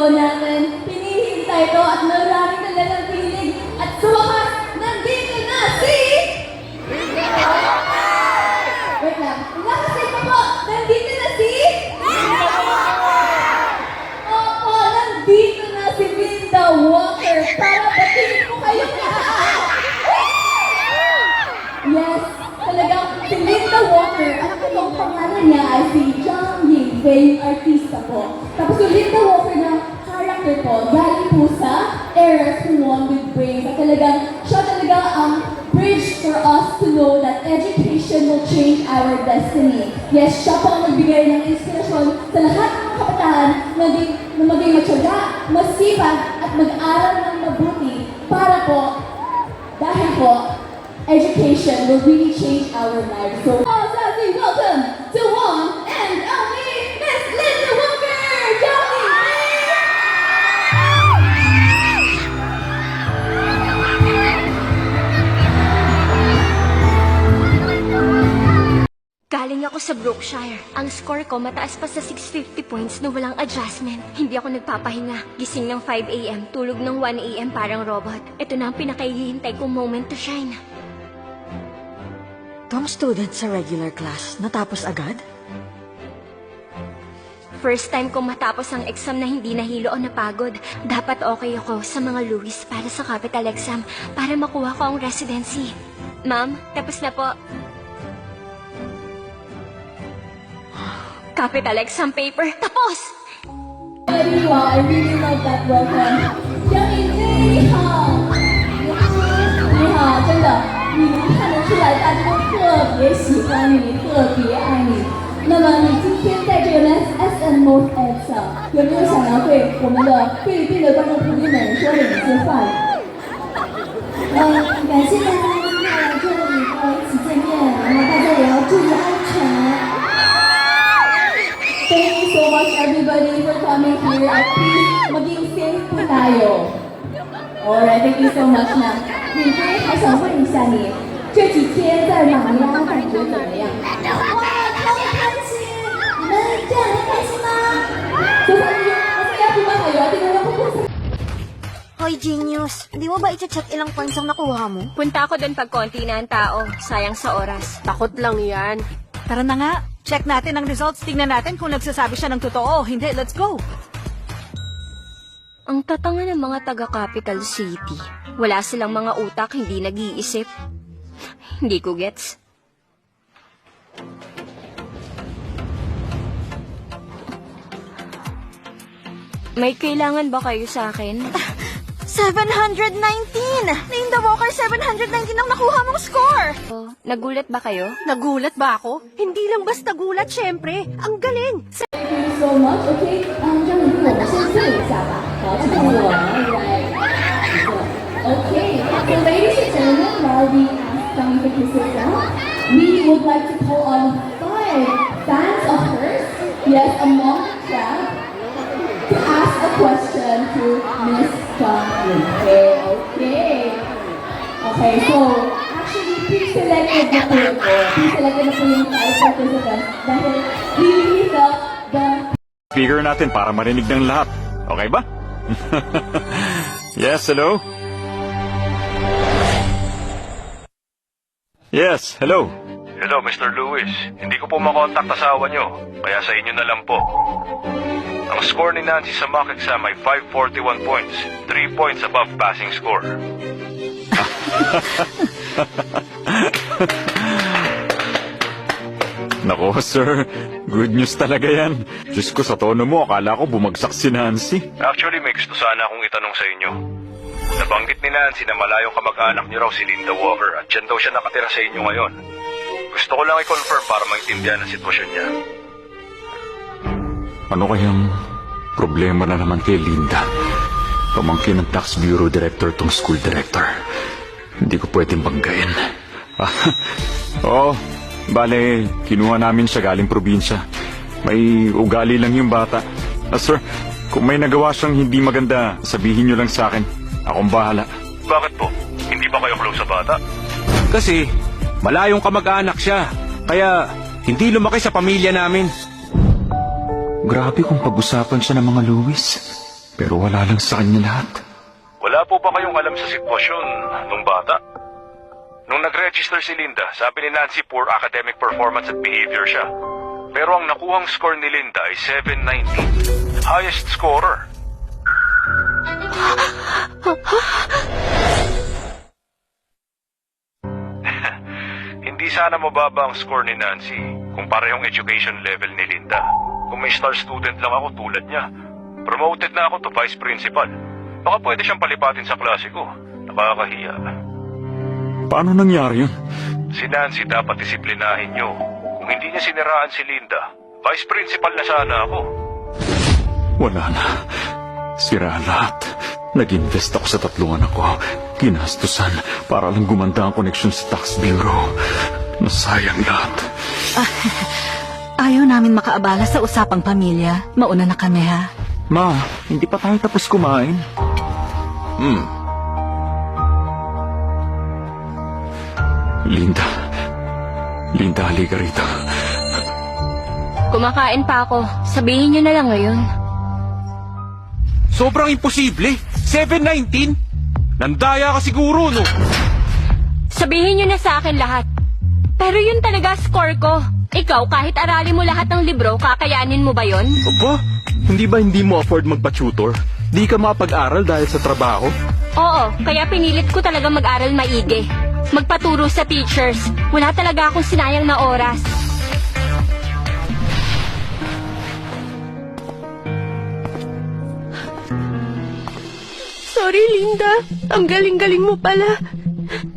po namin hinihintay to at marami talagang piling. At sa wakas, nandito na si... Wait lang. Nakasay pa po! Nandito na si... Opo, nandito na si Linda Walker para batiin ko kayong lahat! Yes, talagang si Linda Walker, ang itong pangalan niya ay si Zhang Yingwei, artista po. Tapos yung Linda Walker na character po, galing po sa Heiress Who Won with Brains. At talagang, siya talaga ang bridge for us to know that education will change our destiny. Yes, siya po ang nagbigay ng inspirasyon sa lahat ng mga kabataan na maging matyaga, masipag, at mag-aral ng mabuti para po, dahil po, education will really change our lives. So, Zazie, welcome to one and only Miss Linda Walker! Johnny! Galing ako sa Brookshire. Ang score ko mataas pa sa 650 points na walang adjustment. Hindi ako nagpapahinga. Gising ng 5 a.m., tulog ng 1 a.m. parang robot. Ito na ang pinakahihintay kong moment to shine. Tong student sa regular class, natapos agad? First time kong matapos ang exam na hindi nahilo o napagod. Dapat okay ako sa mga Louis para sa capital exam para makuha ko ang residency. Ma'am, tapos na po. Capital exam paper, tapos! Wow, I really love that welcome. 江一菲，你好，你好，真的，你能看得出来，大家都特别喜欢你，特别爱你。那么你今天在这个 SM Most Ed 上，有没有想要对我们的菲律宾的观众朋友们说的一些话语？感谢大家今天来这里和我一起见面，然后大家也要注意安全。Thank you so much everybody for coming here at please maging safe po tayo. Alright, thank you so much 呢。李飞还想问一下你，这几天在马尼拉感觉怎么样？哇，超开心！你们这样很开心吗？so sabi niyo, masaya po ba kayo? Tingnan niyo po sa... Hoy, Genius, di mo ba i-check ilang points ang nakuha mo? Punta ako doon pag konti na ang tao. Sayang sa oras. Takot lang yan. Tara na nga, check natin ang results. Tingnan natin kung nagsasabi siya ng totoo. Hindi, let's go! Ang tatanga ng mga taga-capital city. Wala silang mga utak, hindi nag-iisip. Hindi ko gets. May kailangan ba kayo sa akin? 719! Linda Walker, 719 ang nakuha mong score! Nagulat ba kayo? Nagulat ba ako? Hindi lang basta gulat, syempre. Ang galing! Thank you so much. Okay, 张宇，我们先坐一下吧。好，请我来。Okay, so ladies and gentlemen, while we ask Zhang Yifei to sit down, we would like to call on 5 fans of hers, yes, among the crowd, to ask a question to Miss Zhang Yifei. Okay. Okay, so actually pre-selected na po ito. Pre-selected na po yung 5 participants dahil we really felt the Speaker natin para marinig ng lahat. Okay ba? Yes, hello? Yes, hello. Hello, Mr. Lewis. Hindi ko po makontak asawa nyo, kaya sa inyo na lang po. Ang score ni Nancy sa mock exam ay 541 points, 3 points above passing score. Nako, sir. Good news talaga yan. Diyos ko, sa tono mo, akala ko bumagsak si Nancy. Actually, may gusto sana akong itanong sa inyo. Nabanggit ni Nancy na malayong kamag-anak niyo raw si Linda Walker at dyan daw siya nakatira sa inyo ngayon. Gusto ko lang i-confirm para maintindihan ang sitwasyon niya. Ano kayang problema na naman kay Linda? Pamangkin ng tax bureau director tong school director. Hindi ko pwedeng banggain. Oo, bale, kinuha namin siya galing probinsya. May ugali lang yung bata. Sir, kung may nagawa siyang hindi maganda, sabihin niyo lang sa akin. Akong bahala. Bakit po? Hindi ba kayo close sa bata? Kasi malayong kamag-anak siya. Kaya hindi lumaki sa pamilya namin. Grabe kung pag-usapan siya ng mga Louis. pero wala lang sa kanya lahat. Wala po ba kayong alam sa sitwasyon nung bata? Nung nag-register si Linda, sabi ni Nancy poor academic performance at behavior siya. Pero ang nakuhang score ni Linda ay 790. Highest scorer. Hindi sana mababa ang score ni Nancy kung parehong education level ni Linda. Kung may star student lang ako tulad niya, promoted na ako to vice principal. Baka pwede siyang palipatin sa klase ko. Nakakahiya. Paano nangyari yun? Si Nancy dapat disiplinahin niyo. Kung hindi niya siniraan si Linda, vice principal na sana ako. Wala na. Sira lahat. Nag-invest ako sa 3 anak ko. Ginastusan para lang gumanda ang koneksyon sa tax bureau. Nasayang lahat. Ayaw namin makaabala sa usapang pamilya. Mauna na kami, ha? Ma, hindi pa tayo tapos kumain. Linda. Linda, halika rito. Kumakain pa ako. Sabihin niyo na lang ngayon. Sobrang imposible. 719? Nandaya ka siguro, no? Sabihin niyo na sa akin lahat. Pero yun talaga score ko. Ikaw, kahit aralin mo lahat ng libro, kakayanin mo ba yon? Opo, hindi ba hindi mo afford magpa-tutor? Di ka mapag-aral dahil sa trabaho? Oo, kaya pinilit ko talaga mag-aral maigi. Magpaturo sa teachers. Wala talaga akong sinayang na oras. Sorry, Linda. Ang galing-galing mo pala.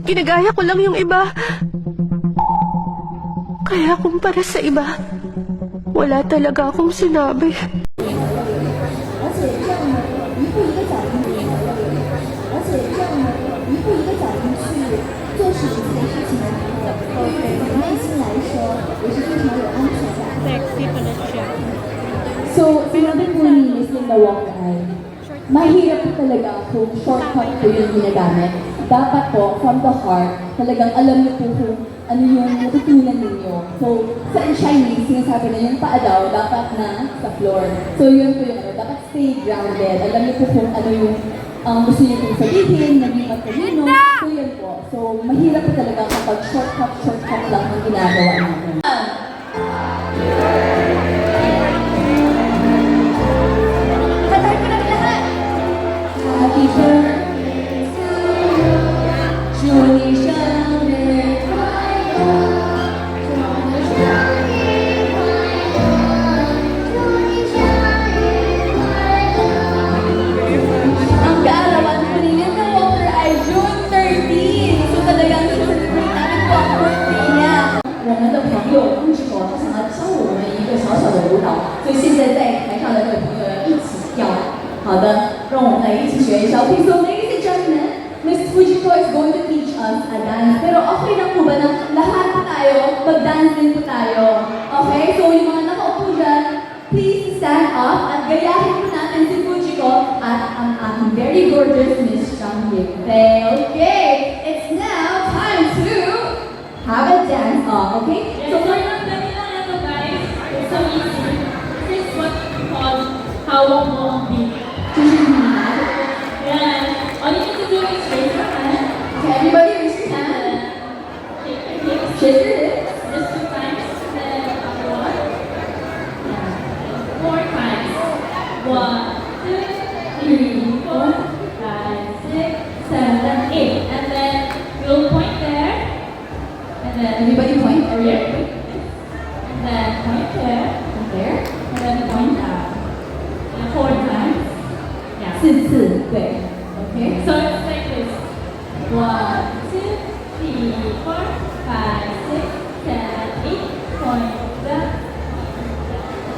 Ginagaya ko lang yung iba. Kaya kumpara sa iba, wala talaga akong sinabi. 而且这样呢，一步一个脚印，而且这样呢，一步一个脚印去做事情的事情的时候，对于你内心来说也是非常有安全感。So, sinabi po ni Miss Linda Walker ay, mahirap po talaga kung shortcut po yung ginagamit. Dapat po, from the heart, talagang alam niyo po kung ano yung natutunan ninyo. So, sa Chinese, sinasabi na yung paa daw, dapat na sa floor. So, yun po yung ano, dapat stay grounded. Alam niyo po kung ano yung gusto niyo pong sabihin, naging matalino. So, yun po. So, mahirap po talaga kapag shortcut lang ang ginagawa natin. Tatay ko namin lahat! Happy birthday to you. 祝你生日快乐，祝你生日快乐，祝你生日快乐。Ang kaarawan po ni Linda Walker ay June 13. So talagang celebrate namin po ang birthday niya. 我们的朋友不知道他想要教我们一个小小的舞蹈，所以现在在台上的各位朋友要一起跳。好的，让我们来一起学一下。Okay, so ladies and gentlemen, Miss Fujiko is going to teach us a dance. Pero okay lang po ba na lahat po tayo, mag-dance din po tayo? Okay, so yung mga nakaupo dyan, please stand up at gayahin po natin si Fujiko at ang aking very gorgeous Miss Chang Ying-Fei. Okay, it's now time to have a dance off, okay? So for your vanilla ito guys, it's so easy. This is what we call hawak mo ang beat. Yan. All you need to do is raise your hand. Okay, everybody raise your hand. Shake your hips. Shake your hips. Just 2 times. Then another one. 4 times. 1, 2, 3, 4, 5, 6, 7, 8. And then we'll point there. And then Everybody point. Everybody point. And then point there. Point there. And then point down. And 4 times. Yeah. 4次，对。Okay. So it's like this. 1, 2, 3, 4, 5, 6, 7, 8. Point that.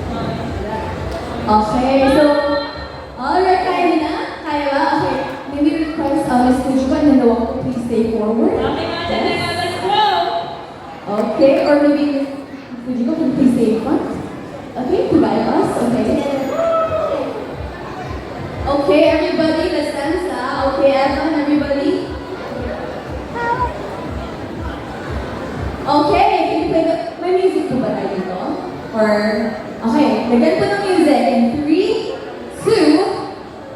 Point that. Okay, so, alright, kaya na? Kaya ba? Okay, may we request Miss Fujiko and then the walk please stay forward. Okay, let's go. Okay, or maybe Miss Fujiko can please stay in front. Okay, goodbye us. Okay. Okay, everybody, let's dance now. Okay, everyone, everybody. Okay, can you play the... May music po ba tayo dito? Or... Okay, lagyan po ng music in 3, 2, 1.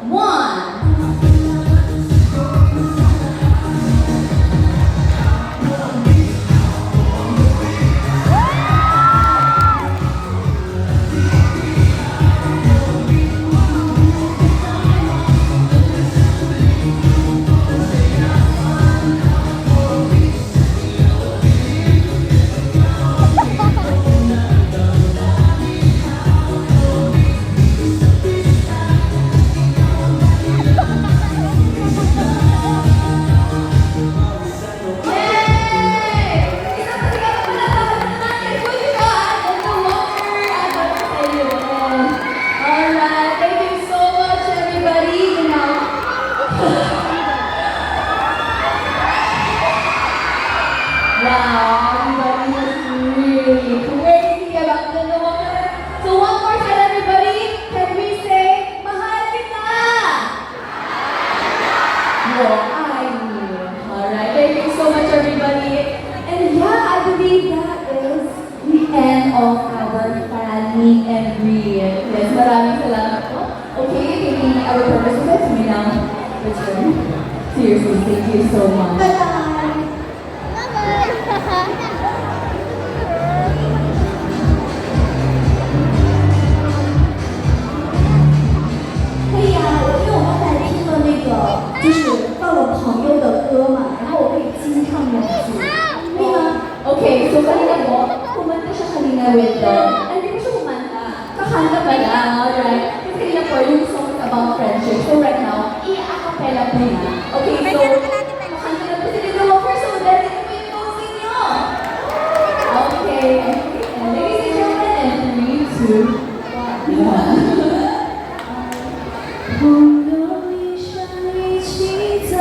Robert, Fanny, and Bree. Yes, maraming salamat po. Okay, taking our purpose with us, we now return. Seriously, thank you so much. Okay, so kanina po, kumanta siya kanina with the, hindi ko siya kumanta, kakanta pa lang, alright? Kasi kanina po, yung song is about friendship. So right now, i-acapella po niya. Okay, so, kakanta na po si Linda Walker, so dahil ito po yung posing niyo. Okay, and ladies and gentlemen, and 3, 2, 1. 朋友一生一起走，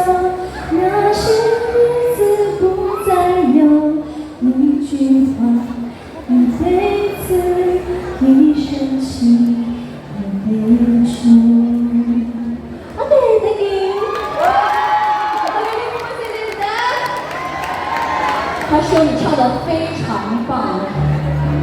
那些日子不再有一句话，一辈子一生情也别说。 Okay, thank you. Magaling mo si Linda. 她说你唱得非常棒。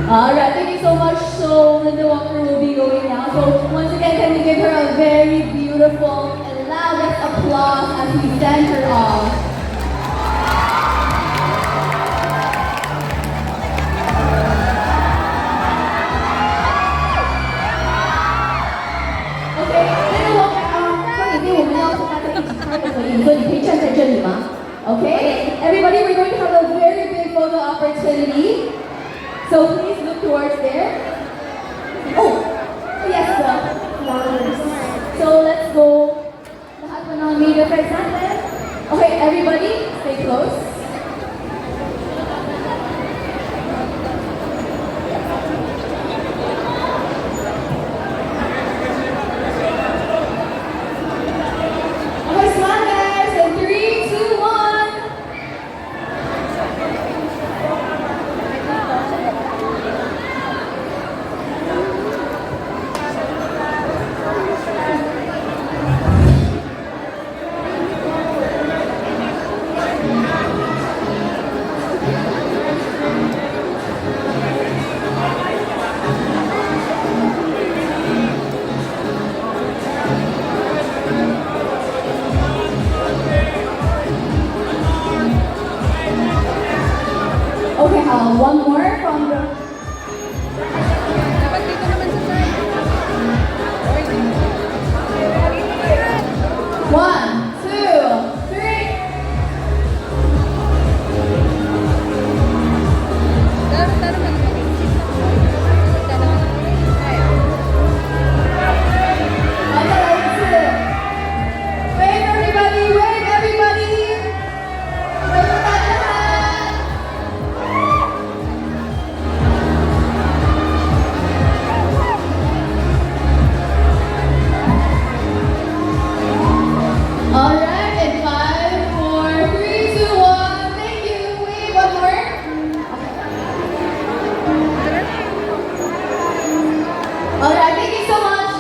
Alright, thank you so much. So Linda Walker will be going now. So once again, can we give her a very beautiful and loudest applause as we send her off. Okay, Linda Walker, 关于我们要和大家一起拍的合影，所以你可以站在这里吗 Okay, everybody, we're going to have a very big photo opportunity. So please look towards there. Oh, yes, flowers. So let's go. Lahat po ng media present. Okay, everybody, stay close. Okay, smile guys, in 3, 2, 1. Okay, one more from the... One, two, three. Wave everybody, wave everybody. Wave lahat. Alright, in 5, 4, 3, 2, 1. Thank you. Wait, one more. Alright, thank you so much.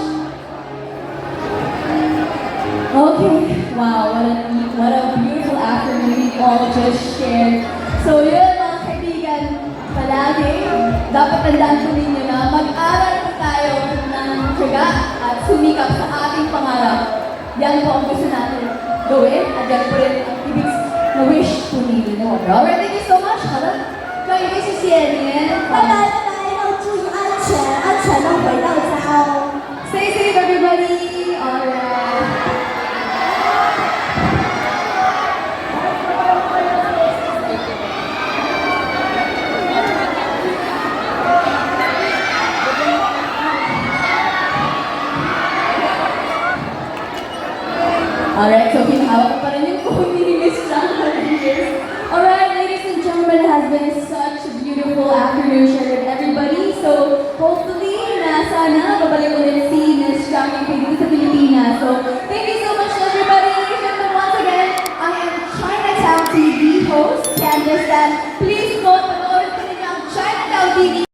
Okay, wow, what a beautiful afternoon we all just shared. So yun mga kaibigan, palagi, dapat tandaan po ninyo na mag-aral po tayo ng tiyaga at sumikap sa ating pangarap. Yan po ang gusto natin gawin at yan po rin ang ibig na wish po ninyo. Alright, thank you so much. Hala, kayo kayo si Sienien. 拜拜拜拜，要注意安全，安全的回到家哦。 Stay safe everybody. Alright. Alright, so hinahawak pa rin yung phone ni Miss John Rodriguez. Alright, ladies and gentlemen, it has been such a beautiful afternoon.